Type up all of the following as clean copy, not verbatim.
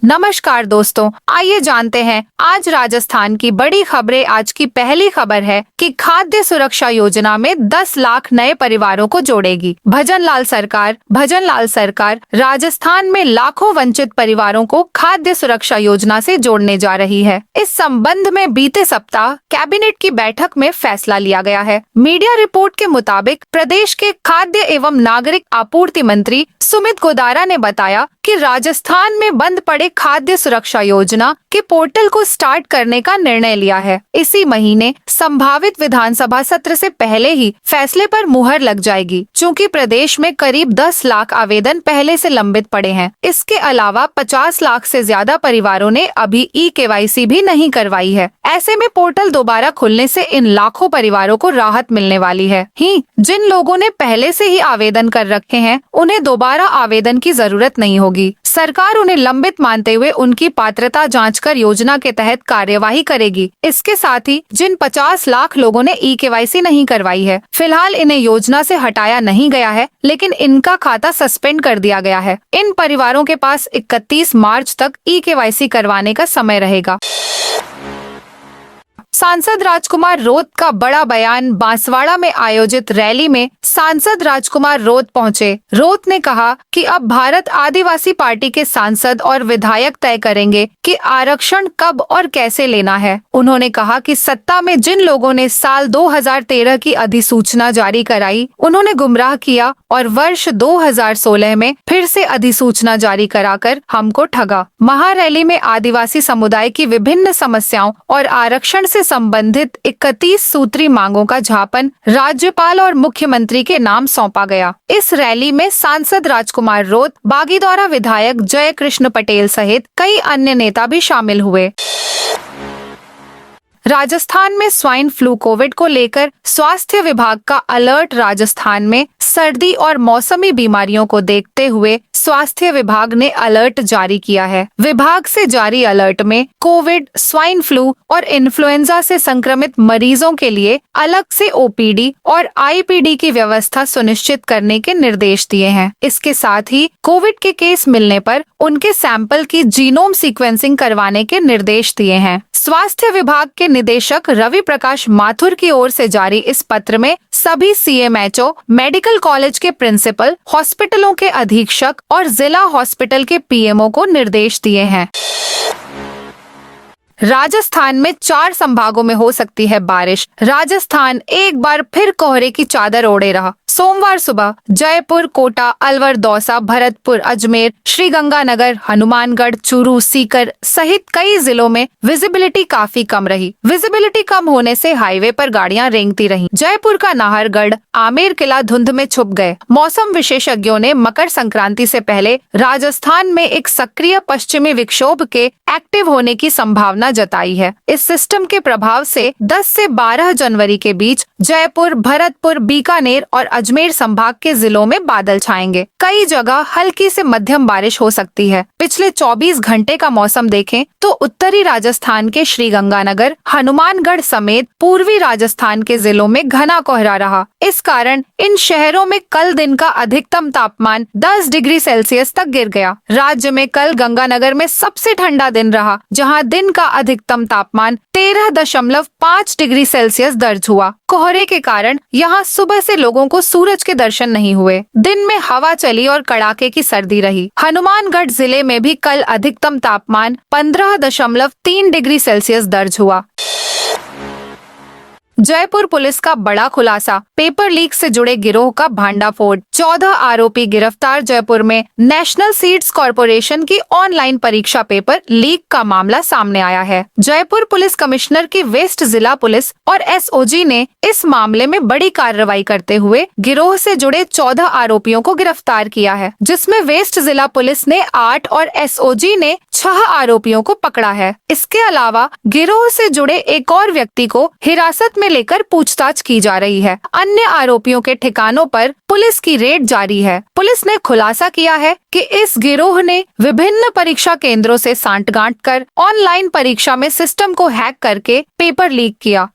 नमस्कार दोस्तों, आइए जानते हैं आज राजस्थान की बड़ी खबरें। आज की पहली खबर है कि खाद्य सुरक्षा योजना में 10 लाख नए परिवारों को जोड़ेगी भजनलाल सरकार राजस्थान में लाखों वंचित परिवारों को खाद्य सुरक्षा योजना से जोड़ने जा रही है। इस संबंध में बीते सप्ताह कैबिनेट की बैठक में फैसला लिया गया है। मीडिया रिपोर्ट के मुताबिक प्रदेश के खाद्य एवं नागरिक आपूर्ति मंत्री सुमित गोदारा ने बताया कि राजस्थान में बंद पड़े खाद्य सुरक्षा योजना के पोर्टल को स्टार्ट करने का निर्णय लिया है। इसी महीने संभावित विधानसभा सत्र से पहले ही फैसले पर मुहर लग जाएगी, चूँकि प्रदेश में करीब 10 लाख आवेदन पहले से लंबित पड़े हैं। इसके अलावा 50 लाख से ज्यादा परिवारों ने अभी ई-केवाईसी भी नहीं करवाई है। ऐसे में पोर्टल दोबारा खुलने से इन लाखों परिवारों को राहत मिलने वाली है। जिन लोगों ने पहले से ही आवेदन कर रखे हैं, उन्हें दोबारा आवेदन की जरूरत नहीं होगी। सरकार उन्हें लंबित मानते हुए उनकी पात्रता जांचकर योजना के तहत कार्यवाही करेगी। इसके साथ ही जिन 50 लाख लोगों ने ई-केवाईसी नहीं करवाई है, फिलहाल इन्हें योजना से हटाया नहीं गया है, लेकिन इनका खाता सस्पेंड कर दिया गया है। इन परिवारों के पास 31 मार्च तक ई-केवाईसी करवाने का समय रहेगा। सांसद राजकुमार रोत का बड़ा बयान। बांसवाड़ा में आयोजित रैली में सांसद राजकुमार रोत पहुंचे। रोत ने कहा कि अब भारत आदिवासी पार्टी के सांसद और विधायक तय करेंगे कि आरक्षण कब और कैसे लेना है। उन्होंने कहा कि सत्ता में जिन लोगों ने साल 2013 की अधिसूचना जारी कराई, उन्होंने गुमराह किया और वर्ष 2016 में फिर से अधिसूचना जारी कराकर हमको ठगा। महारैली में आदिवासी समुदाय की विभिन्न समस्याओं और आरक्षण से संबंधित 31 सूत्री मांगों का ज्ञापन राज्यपाल और मुख्यमंत्री के नाम सौंपा गया। इस रैली में सांसद राजकुमार रोत, बागीदौरा विधायक जय कृष्ण पटेल सहित कई अन्य नेता भी शामिल हुए। राजस्थान में स्वाइन फ्लू कोविड को लेकर स्वास्थ्य विभाग का अलर्ट। राजस्थान में सर्दी और मौसमी बीमारियों को देखते हुए स्वास्थ्य विभाग ने अलर्ट जारी किया है। विभाग से जारी अलर्ट में कोविड, स्वाइन फ्लू और इन्फ्लुएंजा से संक्रमित मरीजों के लिए अलग से ओपीडी और आईपीडी की व्यवस्था सुनिश्चित करने के निर्देश दिए हैं। इसके साथ ही कोविड के केस मिलने पर उनके सैंपल की जीनोम सीक्वेंसिंग करवाने के निर्देश दिए हैं। स्वास्थ्य विभाग के निदेशक रवि प्रकाश माथुर की ओर से जारी इस पत्र में सभी सीएमएचओ, मेडिकल कॉलेज के प्रिंसिपल, हॉस्पिटलों के अधीक्षक और जिला हॉस्पिटल के पीएमओ को निर्देश दिए हैं। राजस्थान में 4 संभागों में हो सकती है बारिश। राजस्थान एक बार फिर कोहरे की चादर ओढ़े रहा। सोमवार सुबह जयपुर, कोटा, अलवर, दौसा, भरतपुर, अजमेर, श्रीगंगानगर, हनुमानगढ़, चूरू, सीकर सहित कई जिलों में विजिबिलिटी काफी कम रही। विजिबिलिटी कम होने से हाईवे पर गाड़ियां रेंगती रहीं। जयपुर का नाहरगढ़, आमेर किला धुंध में छुप गए। मौसम विशेषज्ञों ने मकर संक्रांति से पहले राजस्थान में एक सक्रिय पश्चिमी विक्षोभ के एक्टिव होने की संभावना जताई है। इस सिस्टम के प्रभाव से 10 से 12 जनवरी के बीच जयपुर, भरतपुर, बीकानेर और अजमेर संभाग के जिलों में बादल छाएंगे। कई जगह हल्की से मध्यम बारिश हो सकती है। पिछले 24 घंटे का मौसम देखें तो उत्तरी राजस्थान के श्रीगंगानगर, हनुमानगढ़ समेत पूर्वी राजस्थान के जिलों में घना कोहरा रहा। इस कारण इन शहरों में कल दिन का अधिकतम तापमान 10 डिग्री सेल्सियस तक गिर गया। राज्य में कल गंगानगर में सबसे ठंडा दिन रहा, जहां दिन का अधिकतम तापमान 13.5 डिग्री सेल्सियस दर्ज हुआ। कोहरे के कारण यहां सुबह से लोगों को सूरज के दर्शन नहीं हुए। दिन में हवा चली और कड़ाके की सर्दी रही। हनुमानगढ़ जिले में भी कल अधिकतम तापमान 15.3 डिग्री सेल्सियस दर्ज हुआ। जयपुर पुलिस का बड़ा खुलासा। पेपर लीक से जुड़े गिरोह का भांडाफोड़। 14 आरोपी गिरफ्तार। जयपुर में नेशनल सीड्स कॉर्पोरेशन की ऑनलाइन परीक्षा पेपर लीक का मामला सामने आया है। जयपुर पुलिस कमिश्नर की वेस्ट जिला पुलिस और एसओजी ने इस मामले में बड़ी कार्रवाई करते हुए गिरोह से जुड़े 14 आरोपियों को गिरफ्तार किया है, जिसमें वेस्ट जिला पुलिस ने 8 और एसओजी ने 6 आरोपियों को पकड़ा है। इसके अलावा गिरोह से जुड़े एक और व्यक्ति को हिरासत में लेकर पूछताछ की जा रही है। अन्य आरोपियों के ठिकानों पर पुलिस की रेड जारी है। पुलिस ने खुलासा किया है कि इस गिरोह ने विभिन्न परीक्षा केंद्रों से सांठगांठ कर ऑनलाइन परीक्षा में सिस्टम को हैक करके पेपर लीक किया।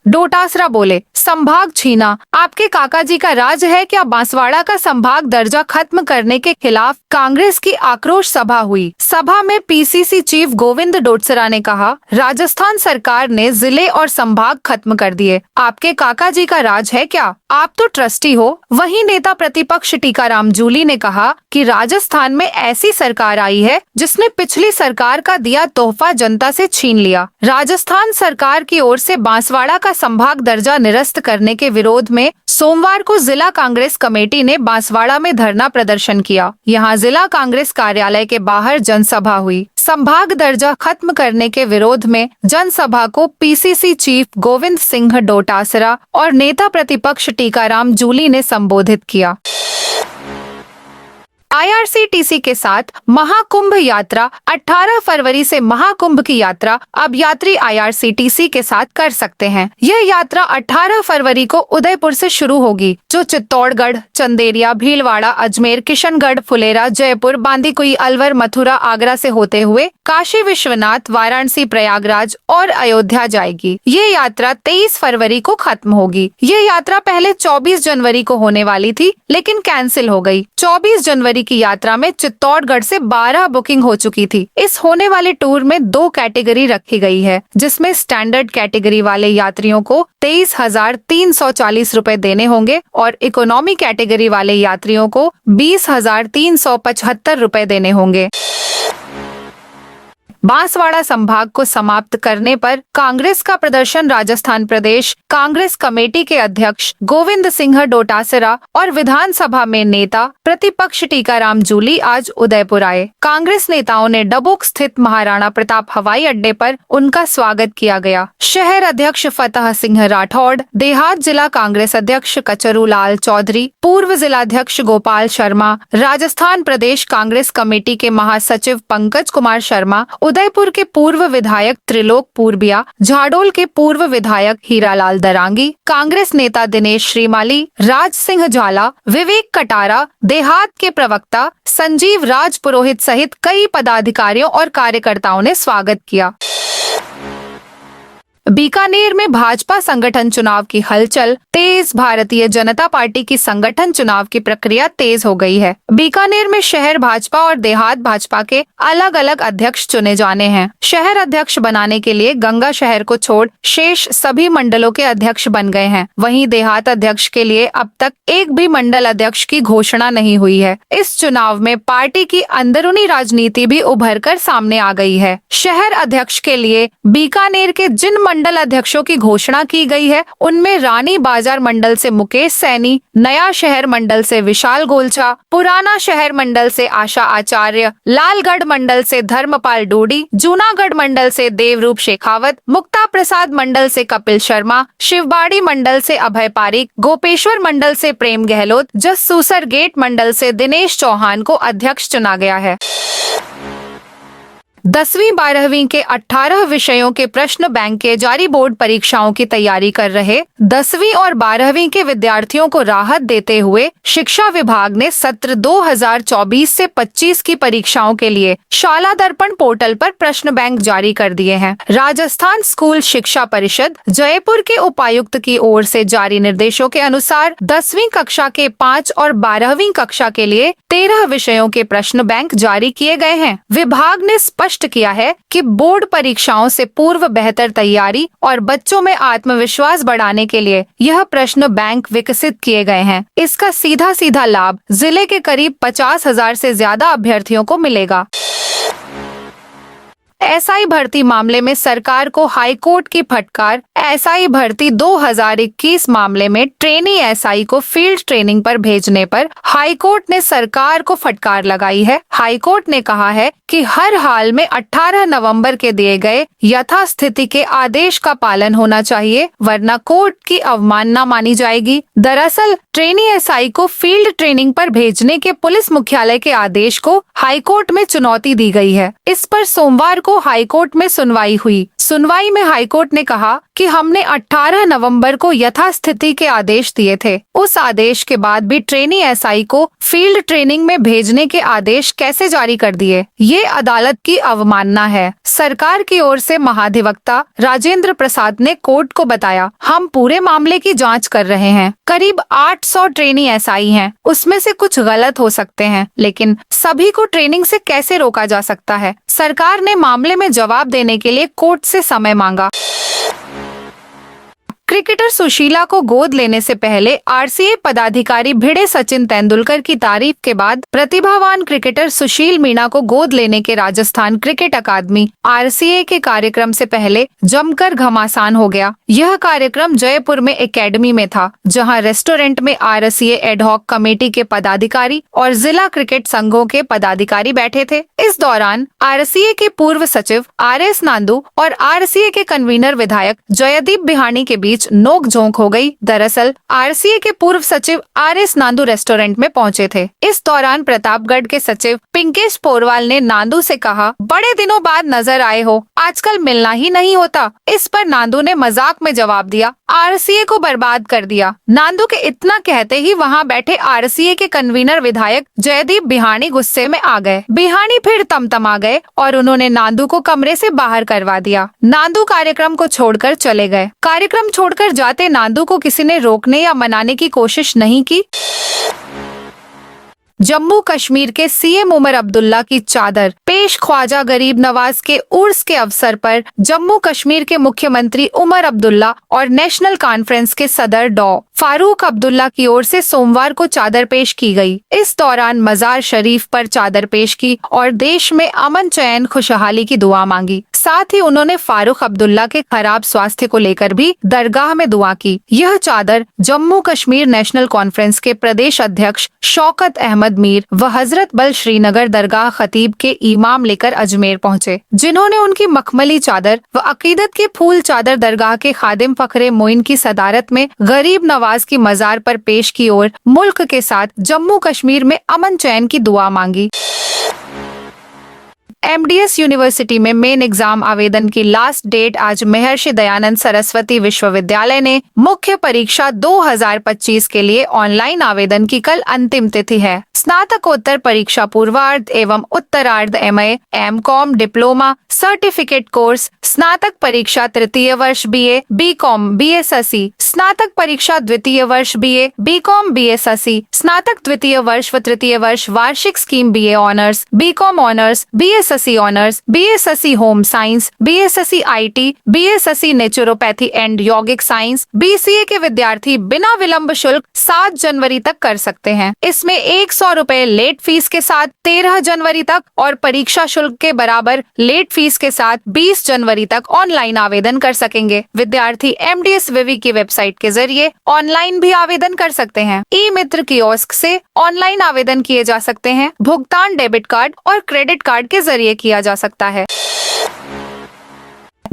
डोटासरा बोले, संभाग छीना, आपके काका जी का राज है क्या? बांसवाड़ा का संभाग दर्जा खत्म करने के खिलाफ कांग्रेस की आक्रोश सभा हुई। सभा में पीसीसी चीफ गोविंद डोटासरा ने कहा, राजस्थान सरकार ने जिले और संभाग खत्म कर दिए, आपके काका जी का राज है क्या? आप तो ट्रस्टी हो। वहीं नेता प्रतिपक्ष टीकाराम जूली ने कहा कि राजस्थान में ऐसी सरकार आई है जिसने पिछली सरकार का दिया तोहफा जनता से छीन लिया। राजस्थान सरकार की ओर से बांसवाड़ा का संभाग दर्जा निरस्त करने के विरोध में सोमवार को जिला कांग्रेस कमेटी ने बांसवाड़ा में धरना प्रदर्शन किया। यहां जिला कांग्रेस कार्यालय के बाहर जनसभा हुई। संभाग दर्जा खत्म करने के विरोध में जनसभा को पीसीसी चीफ गोविंद सिंह डोटासरा और नेता प्रतिपक्ष टीकाराम जूली ने संबोधित किया। आईआरसीटीसी के साथ महाकुंभ यात्रा, 18 फरवरी से महाकुंभ की यात्रा अब यात्री आईआरसीटीसी के साथ कर सकते हैं। यह यात्रा 18 फरवरी को उदयपुर से शुरू होगी, जो चित्तौड़गढ़, चंदेरिया, भीलवाड़ा, अजमेर, किशनगढ़, फुलेरा, जयपुर, बांदीकुई, अलवर, मथुरा, आगरा से होते हुए काशी विश्वनाथ, वाराणसी, प्रयागराज और अयोध्या जाएगी। ये यात्रा 23 फरवरी को खत्म होगी। ये यात्रा पहले 24 जनवरी को होने वाली थी, लेकिन कैंसिल हो गई। 24 जनवरी की यात्रा में चित्तौड़गढ़ से 12 बुकिंग हो चुकी थी। इस होने वाले टूर में 2 कैटेगरी रखी गई है, जिसमें स्टैंडर्ड कैटेगरी वाले यात्रियों को 23,340 रुपए देने होंगे और इकोनॉमी कैटेगरी वाले यात्रियों को 20,375 रुपए देने होंगे। बांसवाड़ा संभाग को समाप्त करने पर कांग्रेस का प्रदर्शन। राजस्थान प्रदेश कांग्रेस कमेटी के अध्यक्ष गोविंद सिंह डोटासरा और विधानसभा में नेता प्रतिपक्ष टीकाराम जूली आज उदयपुर आए। कांग्रेस नेताओं ने डबोक स्थित महाराणा प्रताप हवाई अड्डे पर उनका स्वागत किया गया। शहर अध्यक्ष फतेह सिंह राठौड़, देहात जिला कांग्रेस अध्यक्ष कचरू लाल चौधरी, पूर्व जिलाध्यक्ष गोपाल शर्मा, राजस्थान प्रदेश कांग्रेस कमेटी के महासचिव पंकज कुमार शर्मा, उदयपुर के पूर्व विधायक त्रिलोक पूर्बिया, झाडोल के पूर्व विधायक हीरालाल दरांगी, कांग्रेस नेता दिनेश श्रीमाली, राज सिंह झाला, विवेक कटारा, देहात के प्रवक्ता संजीव राज पुरोहित सहित कई पदाधिकारियों और कार्यकर्ताओं ने स्वागत किया। बीकानेर में भाजपा संगठन चुनाव की हलचल तेज। भारतीय जनता पार्टी की संगठन चुनाव की प्रक्रिया तेज हो गई है। बीकानेर में शहर भाजपा और देहात भाजपा के अलग अलग अध्यक्ष चुने जाने हैं। शहर अध्यक्ष बनाने के लिए गंगा शहर को छोड़ शेष सभी मंडलों के अध्यक्ष बन गए हैं। वहीं देहात अध्यक्ष के लिए अब तक एक भी मंडल अध्यक्ष की घोषणा नहीं हुई है। इस चुनाव में पार्टी की अंदरूनी राजनीति भी उभर कर सामने आ गई है। शहर अध्यक्ष के लिए बीकानेर के जिन मंडल अध्यक्षों की घोषणा की गई है, उनमें रानी बाजार मंडल से मुकेश सैनी, नया शहर मंडल से विशाल गोलचा, पुराना शहर मंडल से आशा आचार्य, लालगढ़ मंडल से धर्मपाल डोडी, जूनागढ़ मंडल से देवरूप शेखावत, मुक्ता प्रसाद मंडल से कपिल शर्मा, शिवबाड़ी मंडल से अभय पारीक, गोपेश्वर मंडल से प्रेम गहलोत, जसूसर गेट मंडल से दिनेश चौहान को अध्यक्ष चुना गया है। 10वीं 12वीं के 18 विषयों के प्रश्न बैंक के जारी बोर्ड परीक्षाओं की तैयारी कर रहे 10वीं और 12वीं के विद्यार्थियों को राहत देते हुए शिक्षा विभाग ने सत्र 2024 से 25 की परीक्षाओं के लिए शाला दर्पण पोर्टल पर प्रश्न बैंक जारी कर दिए हैं। राजस्थान स्कूल शिक्षा परिषद जयपुर के उपायुक्त की ओर से जारी निर्देशों के अनुसार 10वीं कक्षा के 5 और 12वीं कक्षा के लिए 13 विषयों के प्रश्न बैंक जारी किए गए हैं। विभाग ने स्पष्ट किया है कि बोर्ड परीक्षाओं से पूर्व बेहतर तैयारी और बच्चों में आत्मविश्वास बढ़ाने के लिए यह प्रश्न बैंक विकसित किए गए हैं। इसका सीधा लाभ जिले के करीब 50,000 से ज्यादा अभ्यर्थियों को मिलेगा। एसआई भर्ती मामले में सरकार को हाईकोर्ट की फटकार। एसआई भर्ती 2021 मामले में ट्रेनी एसआई को फील्ड ट्रेनिंग पर भेजने पर हाईकोर्ट ने सरकार को फटकार लगाई है। हाईकोर्ट ने कहा है कि हर हाल में 18 नवंबर के दिए गए यथास्थिति के आदेश का पालन होना चाहिए, वरना कोर्ट की अवमानना मानी जाएगी। दरअसल ट्रेनी एसआई को फील्ड ट्रेनिंग पर भेजने के पुलिस मुख्यालय के आदेश को हाईकोर्ट में चुनौती दी गई है। इस पर सोमवार को हाईकोर्ट में सुनवाई हुई। सुनवाई में हाईकोर्ट ने कहा कि हमने 18 नवंबर को यथास्थिति के आदेश दिए थे। उस आदेश के बाद भी ट्रेनी एसआई को फील्ड ट्रेनिंग में भेजने के आदेश कैसे जारी कर दिए? ये अदालत की अवमानना है। सरकार की ओर से महाधिवक्ता राजेंद्र प्रसाद ने कोर्ट को बताया, हम पूरे मामले की जांच कर रहे हैं। करीब 800 ट्रेनी एसआई हैं, उसमें से कुछ गलत हो सकते हैं, लेकिन सभी को ट्रेनिंग से कैसे रोका जा सकता है? सरकार ने मामले में जवाब देने के लिए कोर्ट से समय मांगा। क्रिकेटर सुशीला को गोद लेने से पहले आरसीए पदाधिकारी भिड़े सचिन तेंदुलकर की तारीफ के बाद प्रतिभावान क्रिकेटर सुशील मीणा को गोद लेने के राजस्थान क्रिकेट अकादमी आरसीए के कार्यक्रम से पहले जमकर घमासान हो गया। यह कार्यक्रम जयपुर में एकेडमी में था, जहां रेस्टोरेंट में आरसीए एडहॉक कमेटी के पदाधिकारी और जिला क्रिकेट संघों के पदाधिकारी बैठे थे। इस दौरान आरसीए के पूर्व सचिव आरएस नांदू और आरसीए के कन्वीनर विधायक जयदीप बिहानी के बीच नोक-झोंक हो गई। दरअसल आरसीए के पूर्व सचिव आरएस नांदू रेस्टोरेंट में पहुंचे थे। इस दौरान प्रतापगढ़ के सचिव पिंकेश पोरवाल ने नांदू से कहा, बड़े दिनों बाद नजर आए हो, आजकल मिलना ही नहीं होता। इस पर नांदू ने मजाक में जवाब दिया, आरसीए को बर्बाद कर दिया। नांदू के इतना कहते ही वहां बैठे आरसीए के कन्वीनर विधायक जयदीप बिहानी गुस्से में आ गए। बिहानी फिर तमतमा गए और उन्होंने नांदू को कमरे से बाहर करवा दिया। नांदू कार्यक्रम को छोड़कर चले गए। कार्यक्रम छोड़कर जाते नांदू को किसी ने रोकने या मनाने की कोशिश नहीं की। जम्मू कश्मीर के सीएम उमर अब्दुल्ला की चादर पेश ख्वाजा गरीब नवाज के उर्स के अवसर पर जम्मू कश्मीर के मुख्यमंत्री उमर अब्दुल्ला और नेशनल कॉन्फ्रेंस के सदर डॉ फारूक अब्दुल्ला की ओर से सोमवार को चादर पेश की गई। इस दौरान मजार शरीफ पर चादर पेश की और देश में अमन चैन खुशहाली की दुआ मांगी। साथ ही उन्होंने फारूक अब्दुल्ला के खराब स्वास्थ्य को लेकर भी दरगाह में दुआ की। यह चादर जम्मू कश्मीर नेशनल कॉन्फ्रेंस के प्रदेश अध्यक्ष शौकत अहमद मीर व हजरत बल श्रीनगर दरगाह खतीब के इमाम लेकर अजमेर पहुंचे, जिन्होंने उनकी मखमली चादर व अकीदत के फूल चादर दरगाह के खादिम फखरे मोइन की सदारत में गरीब नवाज की मजार पर पेश की और मुल्क के साथ जम्मू कश्मीर में अमन चैन की दुआ मांगी। एमडीएस यूनिवर्सिटी में मेन एग्जाम आवेदन की लास्ट डेट आज महर्षि दयानंद सरस्वती विश्वविद्यालय ने मुख्य परीक्षा 2025 के लिए ऑनलाइन आवेदन की कल अंतिम तिथि है। स्नातकोत्तर परीक्षा पूर्वार्ध एवं उत्तरार्ध MA, MCom, diploma, certificate course, स्नातक परीक्षा तृतीय वर्ष बीए, बीकॉम, बीएसएससी, स्नातक परीक्षा द्वितीय वर्ष बीए, बीकॉम, बीएसएससी, स्नातक द्वितीय वर्ष व तृतीय वर्ष वार्षिक scheme BA honours, BCom honours, BSSC honours, BSSC home science, BSSC IT, BSSC naturopathy and यौगिक साइंस, बीसीए के विद्यार्थी बिना विलंब शुल्क 7 जनवरी तक कर सकते हैं। इसमें 100 रुपए लेट फीस के साथ 13 जनवरी तक और परीक्षा शुल्क के बराबर लेट फीस के साथ 20 जनवरी तक ऑनलाइन आवेदन कर सकेंगे। विद्यार्थी एमडीएस विवि की वेबसाइट के जरिए ऑनलाइन भी आवेदन कर सकते हैं। ई मित्र कियोस्क से ऑनलाइन आवेदन किए जा सकते हैं। भुगतान डेबिट कार्ड और क्रेडिट कार्ड के जरिए किया जा सकता है।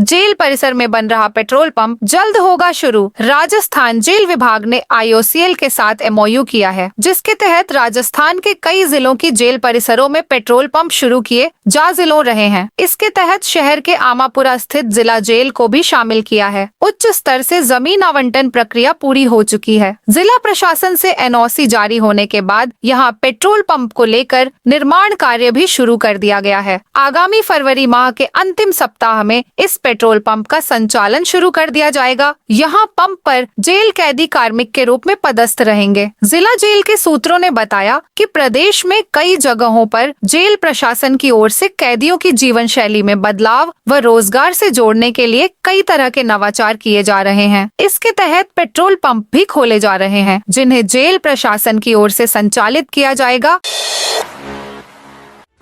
जेल परिसर में बन रहा पेट्रोल पंप जल्द होगा शुरू। राजस्थान जेल विभाग ने आईओसीएल के साथ एमओयू किया है, जिसके तहत राजस्थान के कई जिलों की जेल परिसरों में पेट्रोल पंप शुरू किए जा रहे हैं। इसके तहत शहर के आमापुरा स्थित जिला जेल को भी शामिल किया है। उच्च स्तर से जमीन आवंटन प्रक्रिया पूरी हो चुकी है। जिला प्रशासन से एनओसी जारी होने के बाद यहाँ पेट्रोल पंप को लेकर निर्माण कार्य भी शुरू कर दिया गया है। आगामी फरवरी माह के अंतिम सप्ताह में इस पेट्रोल पंप का संचालन शुरू कर दिया जाएगा। यहाँ पंप पर जेल कैदी कार्मिक के रूप में पदस्थ रहेंगे। जिला जेल के सूत्रों ने बताया कि प्रदेश में कई जगहों पर जेल प्रशासन की ओर से कैदियों की जीवन शैली में बदलाव व रोजगार से जोड़ने के लिए कई तरह के नवाचार किए जा रहे हैं। इसके तहत पेट्रोल पंप भी खोले जा रहे हैं, जिन्हें जेल प्रशासन की ओर से संचालित किया जाएगा।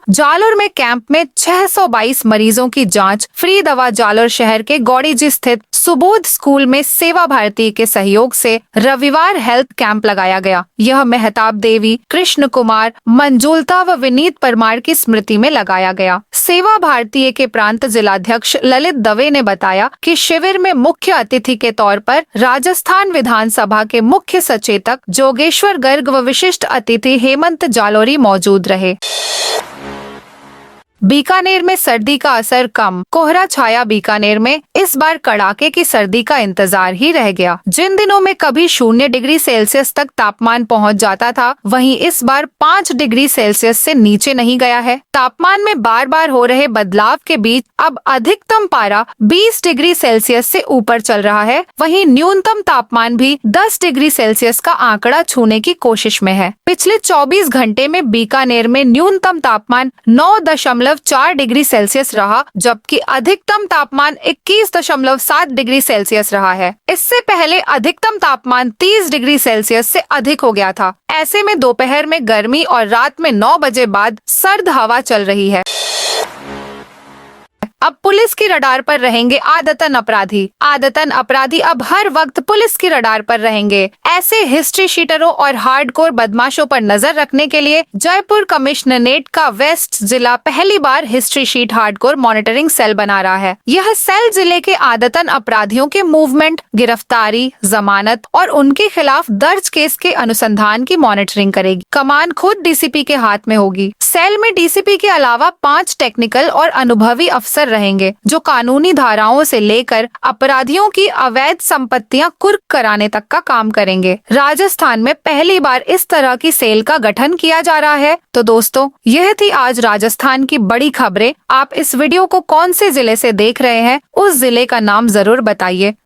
जालोर में कैंप में 622 मरीजों की जांच। फ्री दवा। जालोर शहर के गौड़ीजी स्थित सुबोध स्कूल में सेवा भारती के सहयोग से रविवार हेल्थ कैंप लगाया गया। यह मेहताब देवी, कृष्ण कुमार, मंजूलता व विनीत परमार की स्मृति में लगाया गया। सेवा भारतीय के प्रांत जिलाध्यक्ष ललित दवे ने बताया कि शिविर में मुख्य अतिथि के तौर पर राजस्थान विधानसभा के मुख्य सचेतक जोगेश्वर गर्ग व विशिष्ट अतिथि हेमंत जालोरी मौजूद रहे। बीकानेर में सर्दी का असर कम, कोहरा छाया बीकानेर में इस बार कड़ाके की सर्दी का इंतजार ही रह गया। जिन दिनों में कभी 0 डिग्री सेल्सियस तक तापमान पहुंच जाता था, वहीं इस बार 5 डिग्री सेल्सियस से नीचे नहीं गया है। तापमान में बार बार हो रहे बदलाव के बीच अब अधिकतम पारा 20 डिग्री सेल्सियस से ऊपर चल रहा है, वहीं न्यूनतम तापमान भी 10 डिग्री सेल्सियस का आंकड़ा छूने की कोशिश में है। पिछले 24 घंटे में बीकानेर में न्यूनतम तापमान 9.4 डिग्री सेल्सियस रहा, जबकि अधिकतम तापमान 21.7 डिग्री सेल्सियस रहा है। इससे पहले अधिकतम तापमान 30 डिग्री सेल्सियस से अधिक हो गया था। ऐसे में दोपहर में गर्मी और रात में 9 बजे बाद सर्द हवा चल रही है। अब पुलिस की रडार पर रहेंगे आदतन अपराधी। आदतन अपराधी अब हर वक्त पुलिस की रडार पर रहेंगे। ऐसे हिस्ट्री शीटरों और हार्डकोर बदमाशों पर नजर रखने के लिए जयपुर कमिश्नरेट का वेस्ट जिला पहली बार history sheet hardcore monitoring cell बना रहा है। यह सेल जिले के आदतन अपराधियों के मूवमेंट, गिरफ्तारी, जमानत और उनके खिलाफ दर्ज केस के अनुसंधान की मॉनिटरिंग करेगी। कमान खुद डीसीपी के हाथ में होगी। सेल में डीसीपी के अलावा 5 टेक्निकल और अनुभवी अफसर रहेंगे, जो कानूनी धाराओं से लेकर अपराधियों की अवैध संपत्तियां कुर्क कराने तक का काम करेंगे। राजस्थान में पहली बार इस तरह की सेल का गठन किया जा रहा है। तो दोस्तों, यह थी आज राजस्थान की बड़ी खबरें। आप इस वीडियो को कौन से जिले से देख रहे हैं, उस जिले का नाम जरूर बताइए।